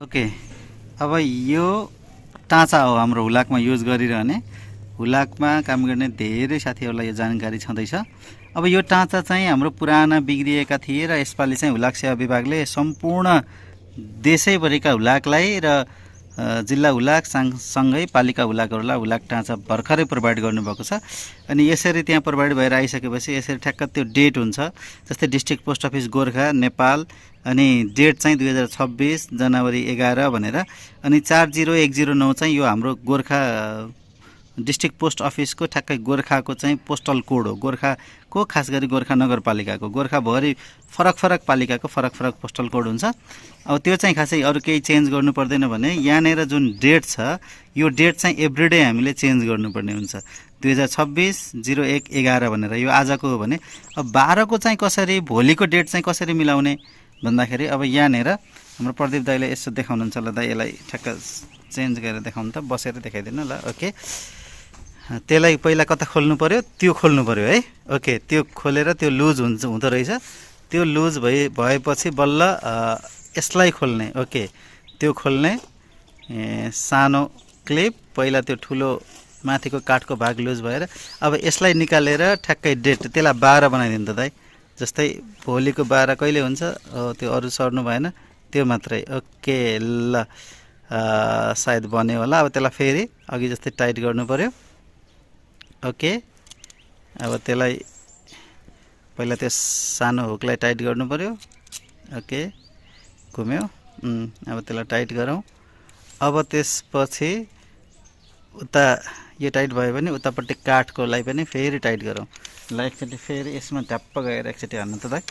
Okay, अब यो टाँचा हो हाम्रो हुलाकमा युज गरिरहने। हुलाकमा काम गर्ने धेरै साथीहरूलाई यो जानकारी छँदैछ। अब यो टाँचा चाहिँ हाम्रो पुराना बिग्रिएका थिए र यसपालि चाहिँ हुलाक सेवा विभागले सम्पूर्ण देशैभरिका हुलाकलाई र जिल्ला हुलाक सँगै पालिका हुलाकहरूलाई हुलाक टाँचा भर्खरै प्रोभाइड गर्नुभएको छ। अनि यसरी त्यहाँ प्रोभाइड भएर आइसकेपछि यसरी ठ्याक्क त्यो डेट हुन्छ। जस्तै district post office Gorkha Nepal, अनि डेट चाहिँ 2026 जनवरी 11 भनेर, अनि 40109 चाहिँ यो हाम्रो गोर्खा डिस्ट्रिक्ट पोस्ट अफिसको ठ्याक्कै गोर्खाको चाहिँ पोस्टल कोड हो। गोर्खाको खास गरी गोर्खा नगरपालिकाको, गोर्खाभरि फरक फरक पालिकाको फरक फरक पोस्टल कोड हुन्छ। अब त्यो चाहिँ खासै अरू केही चेन्ज गर्नु पर्दैन भने यहाँनिर जुन डेट छ यो डेट चाहिँ एभ्रिडे हामीले चेन्ज गर्नुपर्ने हुन्छ। 2026/01/11 भनेर यो आजको हो भने अब 12 को चाहिँ कसरी, भोलिको डेट चाहिँ कसरी मिलाउने भन्दाखेरि अब यहाँनिर हाम्रो प्रदीप दाइले यसो देखाउनुहुन्छ। ल दाइ यसलाई ठ्याक्क चेन्ज गरेर देखाउनु त, बसेर देखाइदिनु ल। ओके, त्यसलाई पहिला कता खोल्नु पर्यो, त्यो खोल्नु पर्यो है। ओके, त्यो खोलेर त्यो लुज हुँदो रहेछ। त्यो लुज भएपछि बल्ल यसलाई खोल्ने। ओके, त्यो खोल्ने सानो क्लिप, पहिला त्यो ठुलो माथिको काठको भाग लुज भएर अब यसलाई निकालेर ठ्याक्कै डेट त्यसलाई 12 बनाइदिनु त दाइ। जस्तै भोलिको 12 कहिले हुन्छ, त्यो अरू सर्नु भएन, त्यो मात्रै। ओके ल, सायद बन्यो होला। अब त्यसलाई फेरि अघि जस्तै टाइट गर्नु पर्यो। ओके, अब त्यसलाई पहिला त्यो सानो हुकलाई टाइट गर्नु पर्यो। ओके, घुम्यो। अब त्यसलाई टाइट गरौँ। अब त्यसपछि उता यो टाइट भयो भने उतापट्टि काठकोलाई पनि फेरि टाइट गरौँ। ल एकचोटि फेरि यसमा ढ्याप्प गएर एकचोटि हान्नु त दाइ।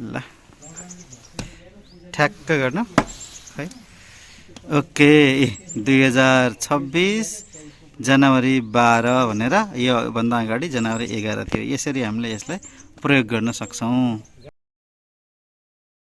ल ठ्याक्क गर्नु है। ओके, 2026 जनवरी 12 भनेर, यो भन्दा अगाडि जनवरी 11 थियो। यसरी हामीले यसलाई प्रयोग गर्न सक्छौँ।